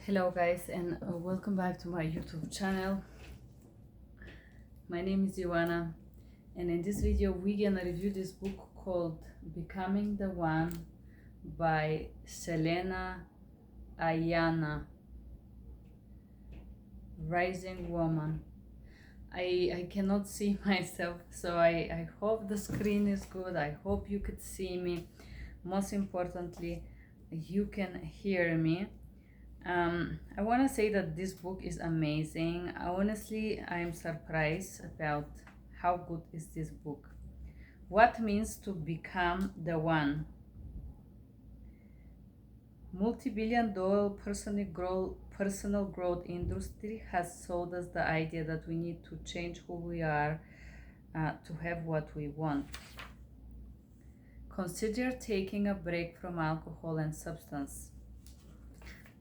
Hello guys, and welcome back to my YouTube channel. My name is Aiyana, and in this video we're gonna review this book called Becoming the One by Sheleana, Aiyana, Rising Woman. I cannot see myself, so I hope the screen is good. I hope you could see me. Most importantly, you can hear me. I want to say that this book is amazing. Honestly, I'm surprised about how good is this book. What means to become the one? Multi-billion-dollar personal growth industry has sold us the idea that we need to change who we are to have what we want. Consider taking a break from alcohol and substance.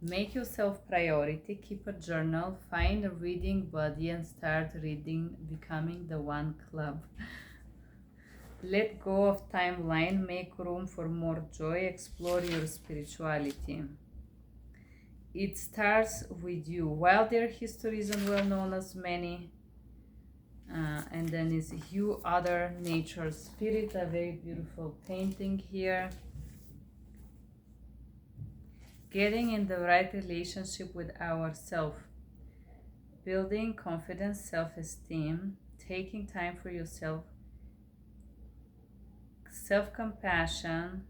Make yourself priority, keep a journal, find a reading buddy and start reading Becoming the One Club. Let go of timeline, make room for more joy, explore your spirituality. It starts with you. While their history isn't well known as many, and then is You Other Nature Spirit, a very beautiful painting here. Getting in the right relationship with ourselves, building confidence, self-esteem, taking time for yourself, self-compassion,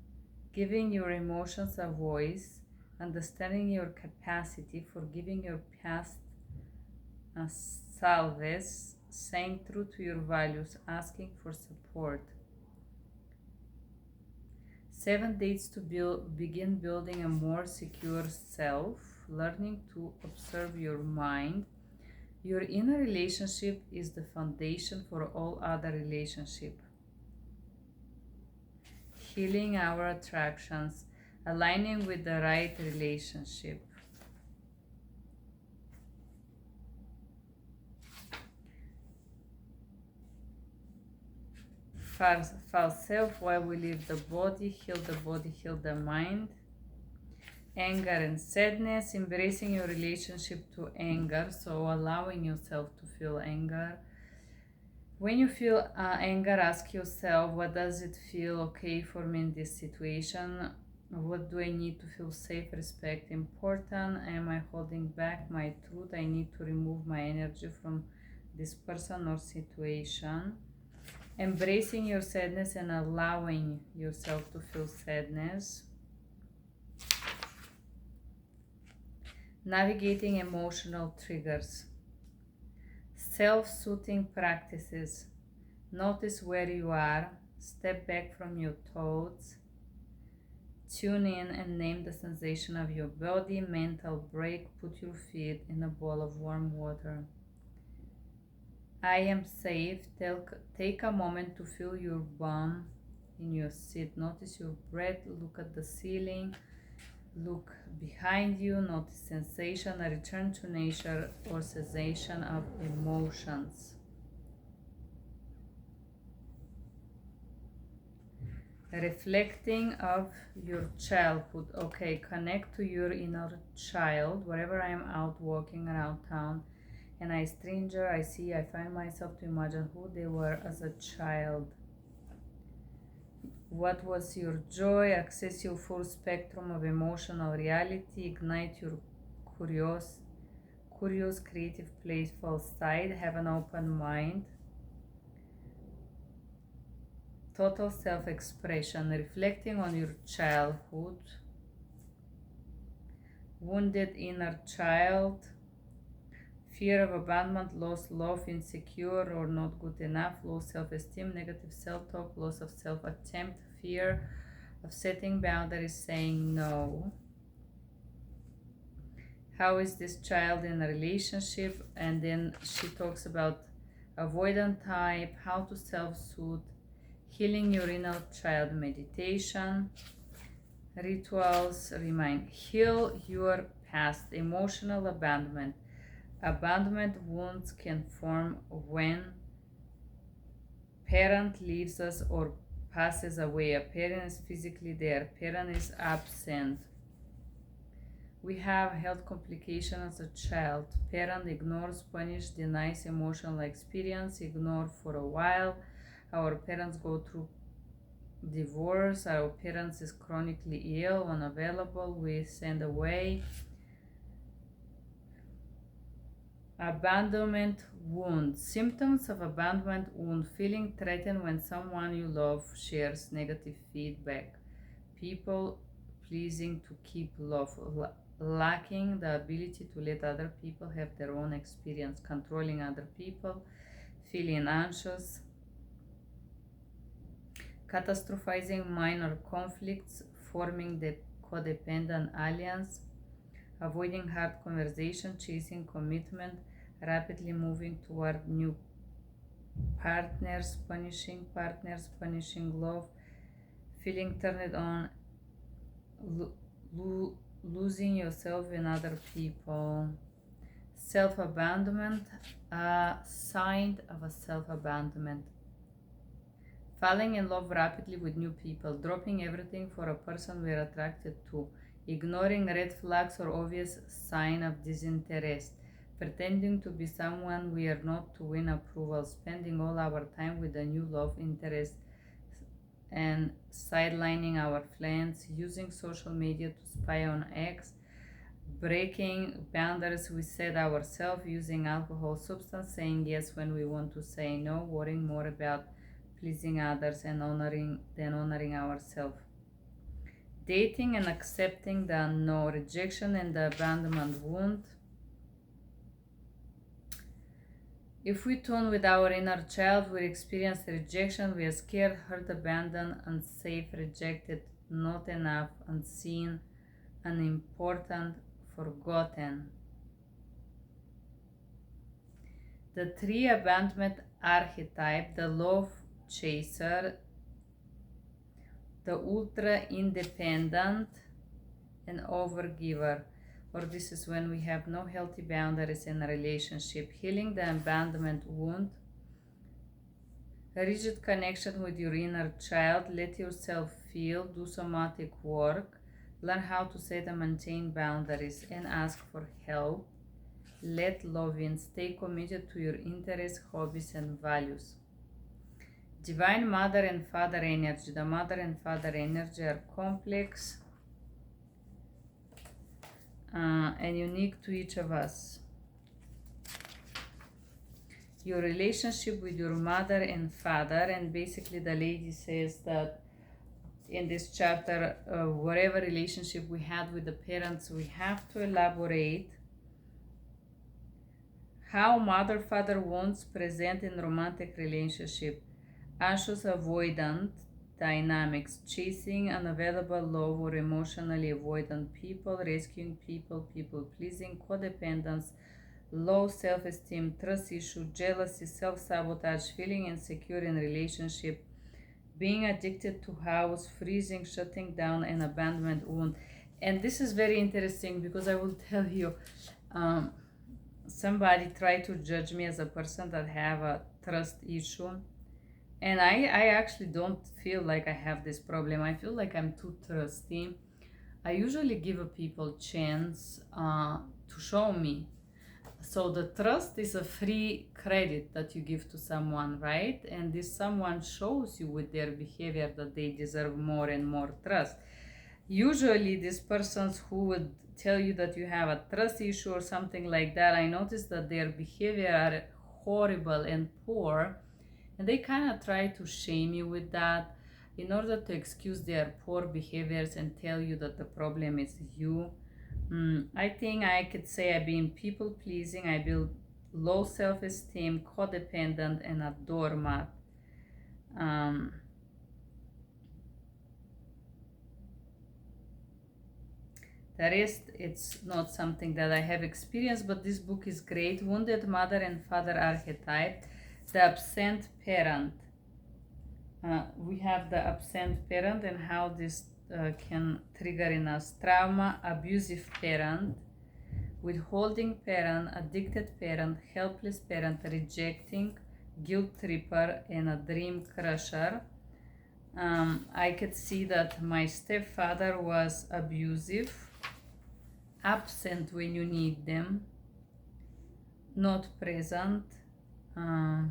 giving your emotions a voice, understanding your capacity, forgiving your past selves, saying true to your values, asking for support. 7 days to begin building a more secure self, learning to observe your mind. Your inner relationship is the foundation for all other relationships. Healing our attractions, aligning with the right relationship. False self, while we leave the body, heal the mind. Anger and sadness, embracing your relationship to anger, so allowing yourself to feel anger. When you feel anger, ask yourself, what does it feel okay for me in this situation? What do I need to feel safe, respect, important? Am I holding back my truth? I need to remove my energy from this person or situation. Embracing your sadness and allowing yourself to feel sadness. Navigating emotional triggers. Self-soothing practices. Notice where you are. Step back from your thoughts. Tune in and name the sensation of your body. Mental break. Put your feet in a bowl of warm water. I am safe. Take a moment to feel your bum in your seat. Notice your breath. Look at the ceiling. Look behind you. Notice sensation. A return to nature or cessation of emotions. Reflecting of your childhood. Okay, connect to your inner child. Wherever I am out walking around town and I stranger I see, I find myself to imagine who they were as a child. What was your joy? Access your full spectrum of emotional reality. Ignite your curious, creative, playful side. Have an open mind. Total self-expression. Reflecting on your childhood. Wounded inner child. Fear of abandonment, lost love, insecure or not good enough, low self-esteem, negative self-talk, loss of self-attempt, fear of setting boundaries, saying no. How is this child in a relationship? And then she talks about avoidant type, how to self-soothe, healing your inner child meditation, rituals, remind, heal your past, emotional abandonment. Abandonment wounds can form when parent leaves us or passes away. A parent is physically there, parent is absent. We have health complications as a child. Parent ignores, punish, denies emotional experience, ignore for a while. Our parents go through divorce. Our parents is chronically ill, unavailable. We send away. Abandonment wound. Symptoms of abandonment wound. Feeling threatened when someone you love shares negative feedback. People pleasing to keep love. Lacking the ability to let other people have their own experience. Controlling other people. Feeling anxious. Catastrophizing minor conflicts. Forming the codependent alliance. Avoiding hard conversation, chasing commitment, rapidly moving toward new partners, punishing love, feeling turned on, losing yourself in other people. Self-abandonment, a sign of a self-abandonment. Falling in love rapidly with new people, dropping everything for a person we're attracted to, ignoring red flags or obvious sign of disinterest, pretending to be someone we are not to win approval, spending all our time with a new love interest and sidelining our plans, using social media to spy on ex, breaking boundaries we set ourselves, using alcohol, substance, saying yes when we want to say no, worrying more about pleasing others and honoring ourselves. Dating and accepting the no, rejection and the abandonment wound. If we tune with our inner child, we experience rejection, we are scared, hurt, abandoned, unsafe, rejected, not enough, unseen, unimportant, forgotten. The three abandonment archetype, the love chaser, the ultra independent, and overgiver, or this is when we have no healthy boundaries in a relationship. Healing the abandonment wound, a rigid connection with your inner child, let yourself feel, do somatic work, learn how to set and maintain boundaries and ask for help. Let love in, stay committed to your interests, hobbies, and values. Divine Mother and Father energy. The Mother and Father energy are complex and unique to each of us. Your relationship with your mother and father, and basically the lady says that in this chapter, whatever relationship we had with the parents, we have to elaborate how mother-father wounds present in romantic relationship. Anxious avoidant dynamics, chasing unavailable love or emotionally avoidant people, rescuing people, people pleasing, codependence, low self-esteem, trust issue, jealousy, self-sabotage, feeling insecure in relationship, being addicted to house, freezing, shutting down, and abandonment wound. And this is very interesting because I will tell you, somebody tried to judge me as a person that have a trust issue. And I actually don't feel like I have this problem. I feel like I'm too trusty. I usually give people chance to show me. So the trust is a free credit that you give to someone, right? And this someone shows you with their behavior that they deserve more and more trust. Usually these persons who would tell you that you have a trust issue or something like that, I notice that their behavior are horrible and poor, and they kind of try to shame you with that in order to excuse their poor behaviors and tell you that the problem is you. I think I could say I've been people pleasing, I build low self esteem, codependent, and a doormat. The rest, it's not something that I have experienced, but this book is great. Wounded Mother and Father Archetype, the absent parent. We have the absent parent and how this can trigger in us trauma, abusive parent, withholding parent, addicted parent, helpless parent, rejecting, guilt tripper, and a dream crusher. I could see that my stepfather was abusive. absent when you need them, not present, uh,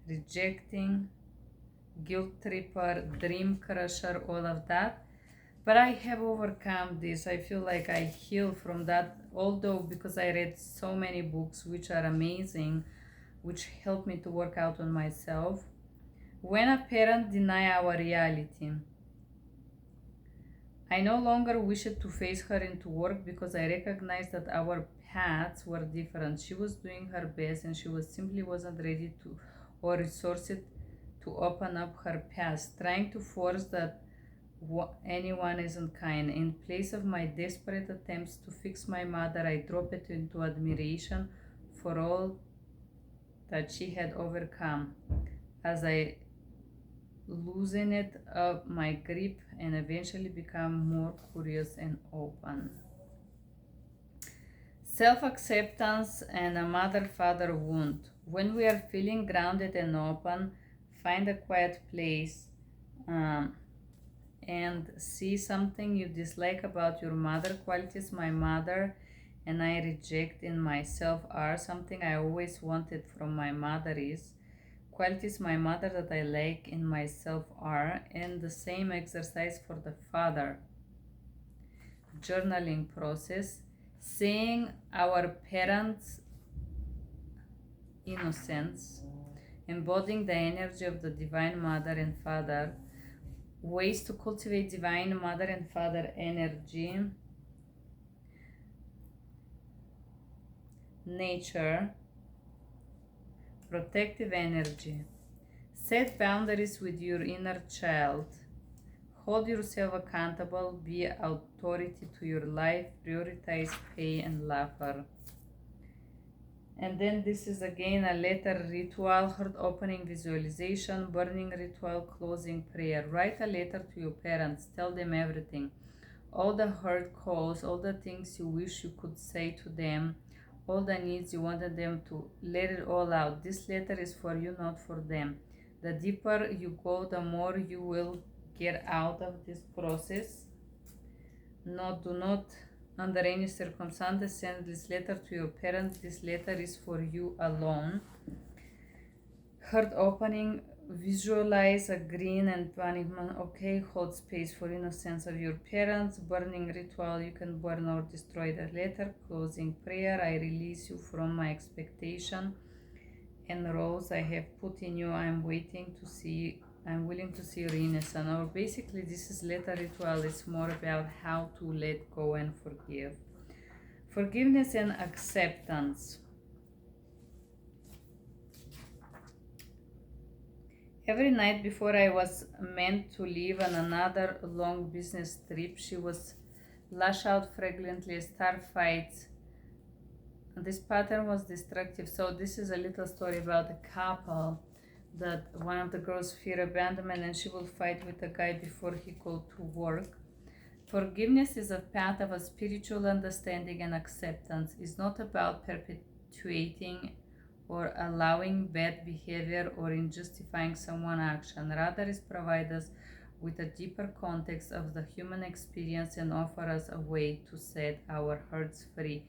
rejecting, guilt tripper, dream crusher, all of that. But I have overcome this. I feel like I heal from that, although because I read so many books which are amazing, which help me to work out on myself. When a parent deny our reality, I no longer wished to face her into work because I recognized that our paths were different. She was doing her best and she was simply wasn't ready to or resourced to open up her past, trying to force that anyone isn't kind. In place of my desperate attempts to fix my mother, I dropped it into admiration for all that she had overcome. As I loosened up my grip and eventually become more curious and open. Self-acceptance and a mother-father wound. When we are feeling grounded and open, find a quiet place and see something you dislike about your mother. Qualities my mother and I reject in myself are something I always wanted from my mother is qualities my mother that I like in myself are, and the same exercise for the father. Journaling process, seeing our parents' innocence, embodying the energy of the divine mother and father, ways to cultivate divine mother and father energy, nature, protective energy. Set boundaries with your inner child. Hold yourself accountable, be authority to your life, prioritize pay and laughter. And then this is again a letter ritual, heart opening visualization, burning ritual, closing prayer. Write a letter to your parents, tell them everything. All the hurt calls, all the things you wish you could say to them, all the needs you wanted them to let it all out. This letter is for you, not for them. The deeper you go, the more you will get out of this process. Do not under any circumstances send this letter to your parents. This letter is for you alone. Heart opening, visualize a green and punishment. Okay, hold space for innocence of your parents. Burning ritual, you can burn or destroy the letter. Closing prayer, I release you from my expectation and roles I have put in you. I'm willing to see your innocence. Or basically, this is letter ritual. It's more about how to let go and forgive. Forgiveness and acceptance. Every night before I was meant to leave on another long business trip, she was lash out fragrantly, star fights. This pattern was destructive. So this is a little story about a couple that one of the girls fear abandonment and she will fight with the guy before he go to work. Forgiveness is a path of a spiritual understanding and acceptance. It's not about perpetuating or allowing bad behavior or in justifying someone's action. Rather, it provides us with a deeper context of the human experience and offer us a way to set our hearts free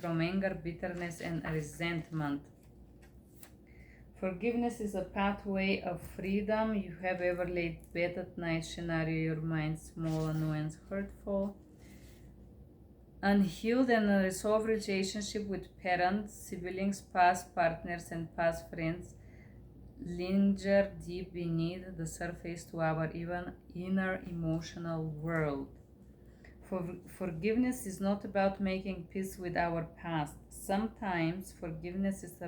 from anger, bitterness, and resentment. Forgiveness is a pathway of freedom. You have ever laid bed at night, scenario, your mind small, annoyance, hurtful. Unhealed and unresolved relationship with parents, siblings, past partners, and past friends linger deep beneath the surface to our even inner emotional world. Forgiveness is not about making peace with our past. Sometimes forgiveness is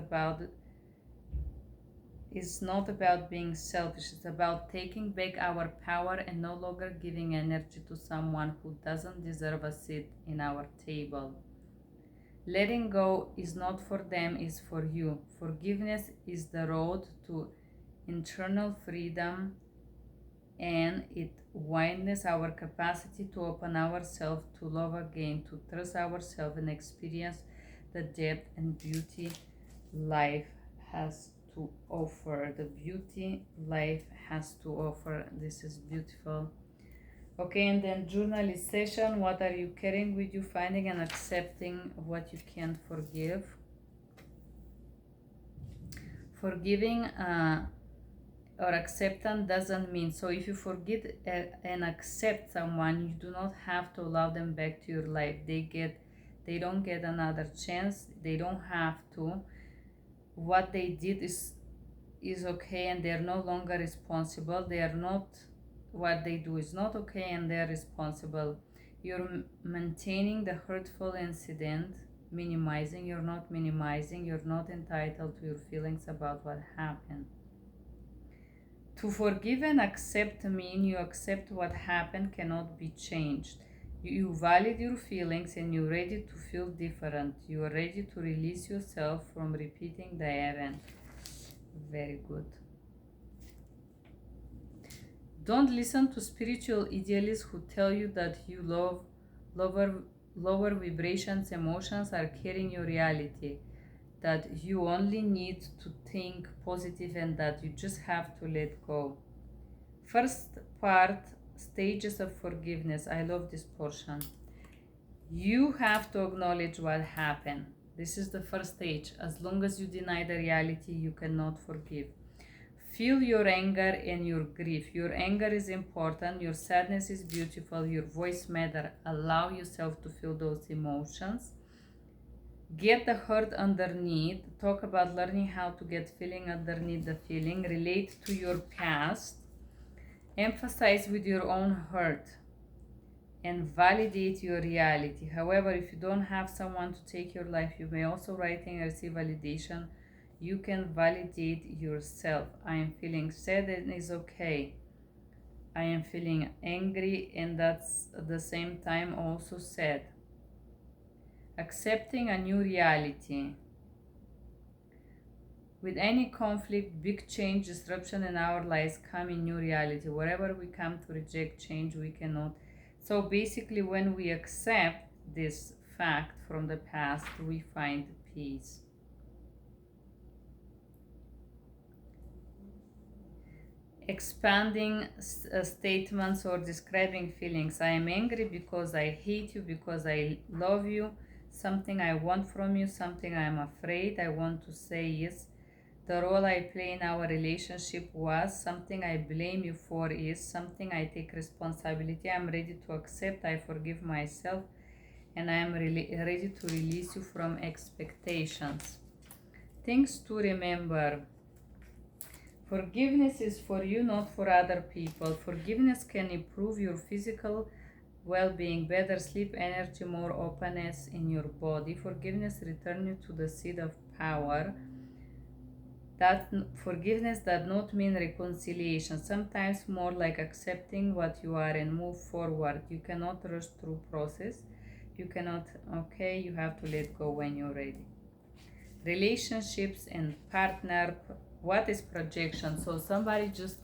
not about being selfish. It's about taking back our power and no longer giving energy to someone who doesn't deserve a seat in our table. Letting go is not for them, it's for you. Forgiveness is the road to internal freedom, and it widens our capacity to open ourselves to love again, to trust ourselves and experience the depth and beauty life has to offer. The beauty life has to offer. This is beautiful. Okay, and then journalization. What are you carrying with you? Finding and accepting what you can't forgive. Forgiving or acceptance doesn't mean, so if you forgive and accept someone, you do not have to allow them back to your life. They don't get another chance. They don't have to. What they did is okay, and they're no longer responsible. They are not, what they do is not okay, and they're responsible. You're maintaining the hurtful incident, minimizing. You're not minimizing. You're not entitled to your feelings about what happened. To forgive and accept mean you accept what happened cannot be changed. You validate your feelings and you're ready to feel different. You are ready to release yourself from repeating the event. Very good. Don't listen to spiritual idealists who tell you that you lower vibrations emotions are carrying your reality, that you only need to think positive and that you just have to let go. First part, stages of forgiveness. I love this portion. You have to acknowledge what happened. This is the first stage. As long as you deny the reality, you cannot forgive. Feel your anger and your grief. Your anger is important. Your sadness is beautiful. Your voice matters. Allow yourself to feel those emotions. Get the hurt underneath. Talk about learning how to get feeling underneath the feeling. Relate to your past. Emphasize with your own hurt and validate your reality. However, if you don't have someone to take your life, you may also write and receive validation. You can validate yourself. I am feeling sad and it's okay. I am feeling angry and that's at the same time also sad. Accepting a new reality. With any conflict, big change, disruption in our lives come in new reality. Wherever we come to reject change, we cannot. So basically, when we accept this fact from the past, we find peace. Expanding statements or describing feelings. I am angry because I hate you, because I love you, something I want from you, something I am afraid. I want to say is, the role I play in our relationship was, something I blame you for is, something I take responsibility. I'm ready to accept. I forgive myself and I am ready to release you from expectations. Things to remember. Forgiveness is for you, not for other people. Forgiveness can improve your physical well-being, better sleep, energy, more openness in your body. Forgiveness returns you to the seat of power. That forgiveness does not mean reconciliation. Sometimes more like accepting what you are and move forward. You cannot rush through process. You cannot, okay, you have to let go when you're ready. Relationships and partner. What is projection? So somebody just,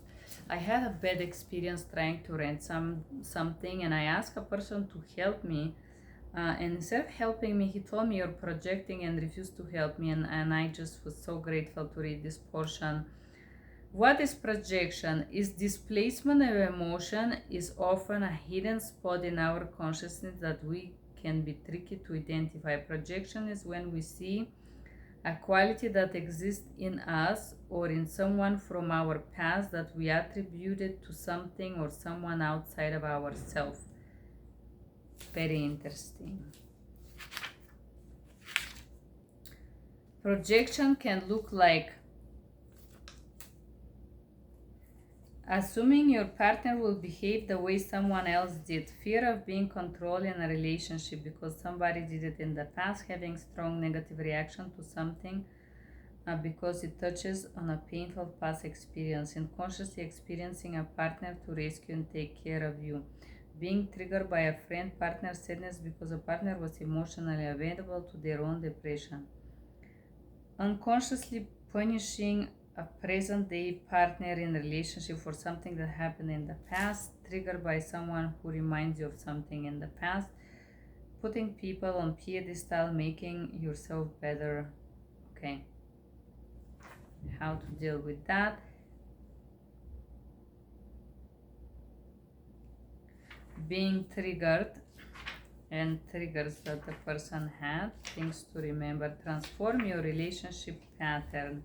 I had a bad experience trying to rent something and I asked a person to help me. And instead of helping me, he told me you're projecting and refused to help me. And I just was so grateful to read this portion. What is projection? Is displacement of emotion is often a hidden spot in our consciousness that we can be tricky to identify. Projection is when we see a quality that exists in us or in someone from our past that we attributed to something or someone outside of ourselves. Very interesting. Projection can look like assuming your partner will behave the way someone else did, fear of being controlled in a relationship because somebody did it in the past, having strong negative reaction to something because it touches on a painful past experience, unconsciously experiencing a partner to rescue and take care of you, being triggered by a friend partner sadness because a partner was emotionally available to their own depression, unconsciously punishing a present-day partner in a relationship for something that happened in the past, triggered by someone who reminds you of something in the past, putting people on pedestal, making yourself better. Okay, how to deal with that. being triggered and triggers that the person had, things to remember. Transform your relationship pattern.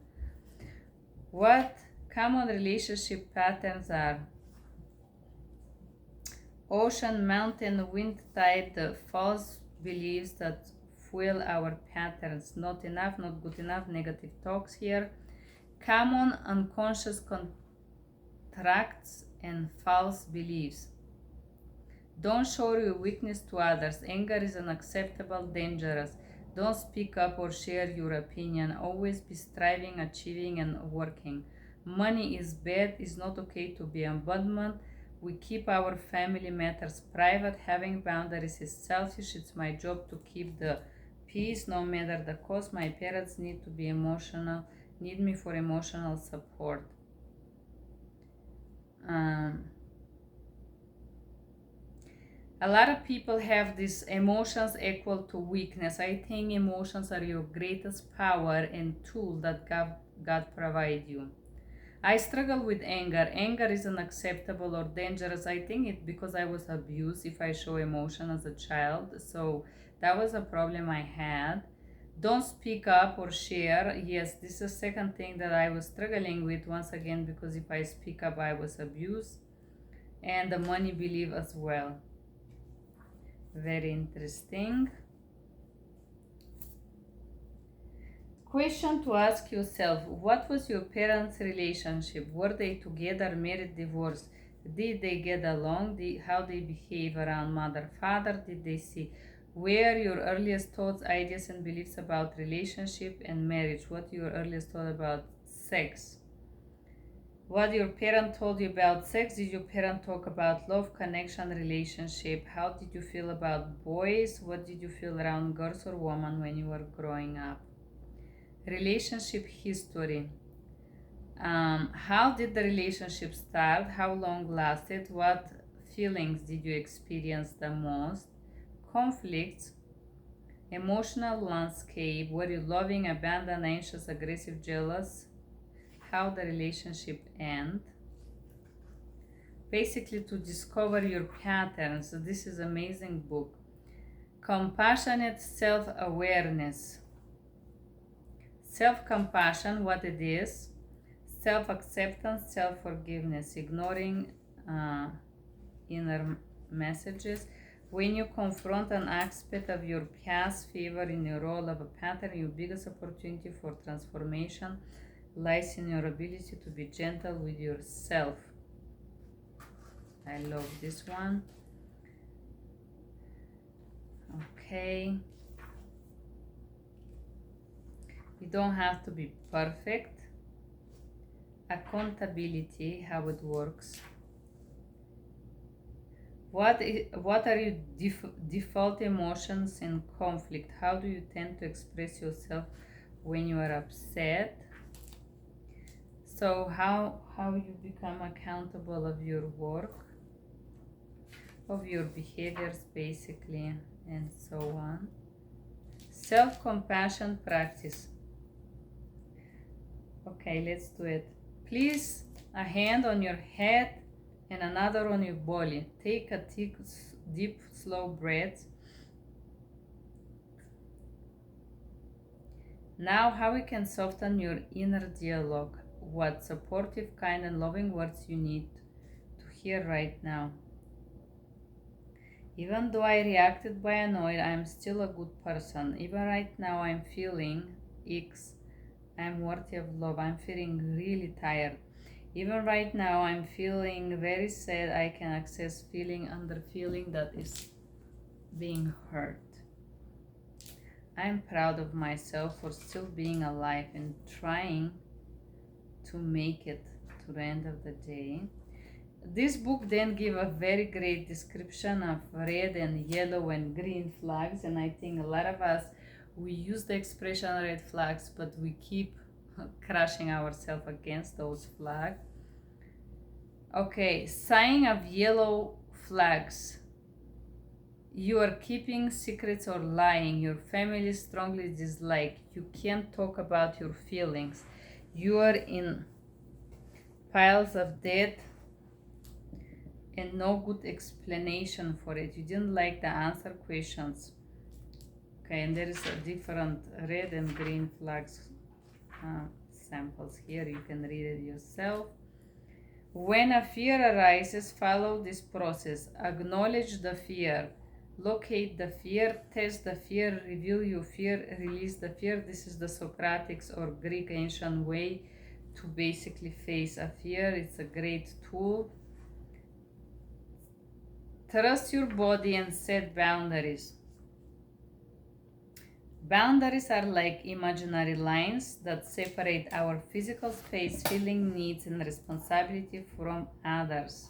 What common relationship patterns are? Ocean, mountain, wind, tide, the false beliefs that fuel our patterns. Not enough, not good enough, negative talks here. Common unconscious contracts and false beliefs. Don't show your weakness to others. Anger is unacceptable, dangerous. Don't speak up or share your opinion. Always be striving, achieving, and working. Money is bad. It's not okay to be abandoned. We keep our family matters private. Having boundaries is selfish. It's my job to keep the peace no matter the cost. My parents need me for emotional support. A lot of people have these emotions equal to weakness. I think emotions are your greatest power and tool that God provides you. I struggle with anger. Anger is unacceptable or dangerous. I think it's because I was abused if I show emotion as a child. So that was a problem I had. Don't speak up or share. Yes, this is the second thing that I was struggling with once again, because if I speak up, I was abused. And the money belief as well. Very interesting. Question to ask yourself: what was your parents' relationship? Were they together, married, divorced? Did they get along? How they behave around mother, father? Did they see? Where your earliest thoughts, ideas, and beliefs about relationship and marriage? What your earliest thought about sex? What your parent told you about sex? Did your parent talk about love, connection, relationship? How did you feel about boys? What did you feel around girls or women when you were growing up? Relationship history. How did the relationship start? How long lasted? What feelings did you experience the most? Conflicts. Emotional landscape. Were you loving, abandoned, anxious, aggressive, jealous? How the relationship end. Basically, to discover your patterns. So this is an amazing book. Compassionate self-awareness. Self-compassion, what it is. Self-acceptance, self-forgiveness, ignoring inner messages. When you confront an aspect of your past favor in your role of a pattern, your biggest opportunity for transformation lies in your ability to be gentle with yourself. I love this one. Okay. You don't have to be perfect. Accountability, how it works. What are your default emotions in conflict? How do you tend to express yourself when you are upset? So how you become accountable of your work, of your behaviors basically, and so on. Self-compassion practice. Okay, let's do it. Please, a hand on your head and another on your belly. Take a deep, slow breath. Now, how we can soften your inner dialogue. What supportive, kind, and loving words you need to hear right now. Even though I reacted by annoyed, I am still a good person. Even right now, I'm feeling X. I'm worthy of love. I'm feeling really tired. Even right now, I'm feeling very sad. I can access feeling under feeling that is being hurt. I'm proud of myself for still being alive and trying to make it to the end of the day. This book then gives a very great description of red and yellow and green flags, and I think a lot of us, we use the expression red flags, but we keep crushing ourselves against those flags. Okay, sign of yellow flags. You are keeping secrets or lying. Your family strongly dislike. You can't talk about your feelings. You are in piles of debt and no good explanation for it. You didn't like the answer questions. Okay, and there is a different red and green flags samples here. You can read it yourself. When a fear arises, follow this process. Acknowledge the fear. Locate the fear, test the fear, reveal your fear, release the fear. This is the Socratic or Greek ancient way to basically face a fear. It's a great tool. Trust your body and set boundaries. Boundaries are like imaginary lines that separate our physical space, feeling, needs, and responsibility from others.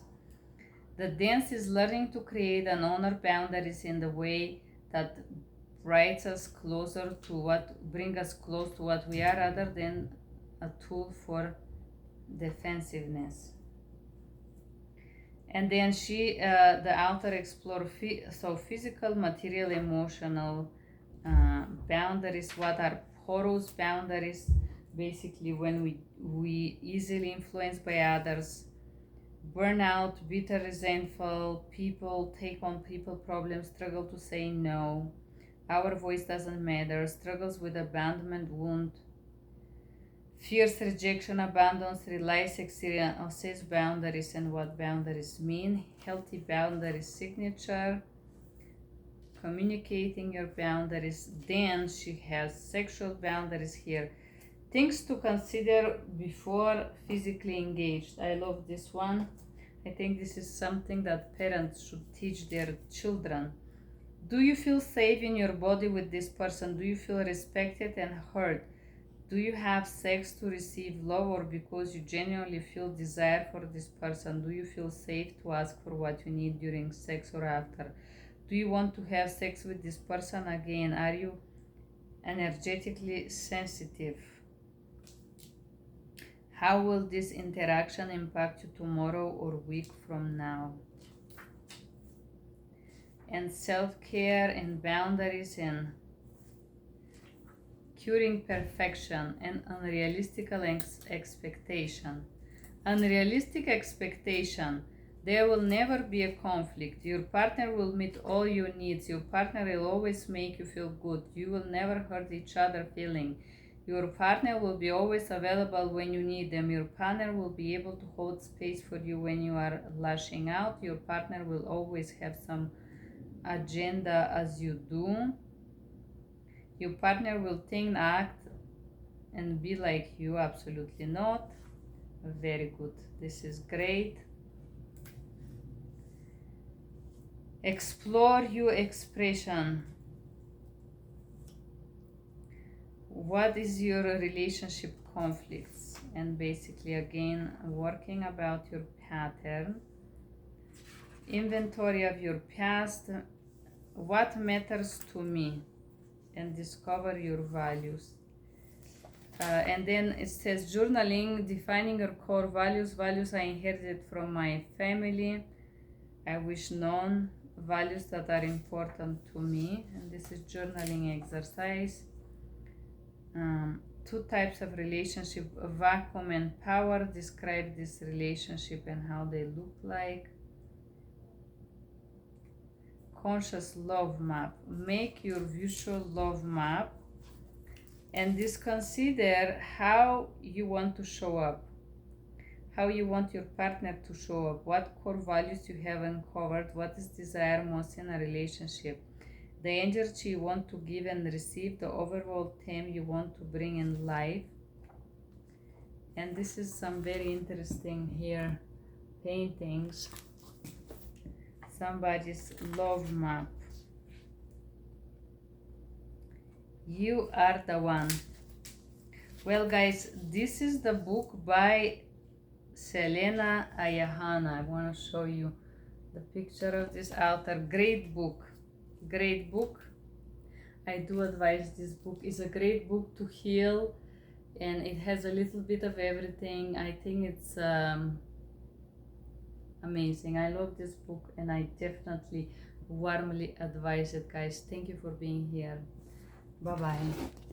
The dance is learning to create and honor boundaries in the way that bring us close to what we are, rather than a tool for defensiveness. And then the author explores physical, material, emotional boundaries. What are porous boundaries? Basically, when we easily influenced by others. Burnout, bitter, resentful people, take on people problems, struggle to say no. Our voice doesn't matter, struggles with abandonment wound. Fears, rejection, abandons, relies, experience, assess boundaries and what boundaries mean. Healthy boundaries signature. Communicating your boundaries. Then she has sexual boundaries here. Things to consider before physically engaged. I love this one. I think this is something that parents should teach their children. Do you feel safe in your body with this person? Do you feel respected and heard? Do you have sex to receive love or because you genuinely feel desire for this person? Do you feel safe to ask for what you need during sex or after? Do you want to have sex with this person again? Are you energetically sensitive? How will this interaction impact you tomorrow or week from now? And self-care and boundaries and curing perfection and unrealistic expectation. Unrealistic expectation. There will never be a conflict. Your partner will meet all your needs. Your partner will always make you feel good. You will never hurt each other feeling. Your partner will be always available when you need them. Your partner will be able to hold space for you when you are lashing out. Your partner will always have some agenda as you do. Your partner will think, act, and be like you. Absolutely not. Very good. This is great. Explore your expression. What is your relationship conflicts? And basically, again, working about your pattern. Inventory of your past. What matters to me? And discover your values. And then it says journaling, defining your core values. Values I inherited from my family. I wish known. Values that are important to me. And this is journaling exercise. 2 types of relationship, vacuum and power. Describe this relationship and how they look like. Conscious love map. Make your visual love map and consider how you want to show up, how you want your partner to show up, what core values you have uncovered, what is desired most in a relationship, the energy you want to give and receive, the overall theme you want to bring in life. And this is some very interesting here paintings. Somebody's love map. You are the one. Well, guys, this is the book by Sheleana Aiyana. I want to show you the picture of this author. Great book. Great book. I do advise this book. It's a great book to heal, and it has a little bit of everything. I think it's amazing. I love this book and I definitely warmly advise it, guys. Thank you for being here. Bye bye.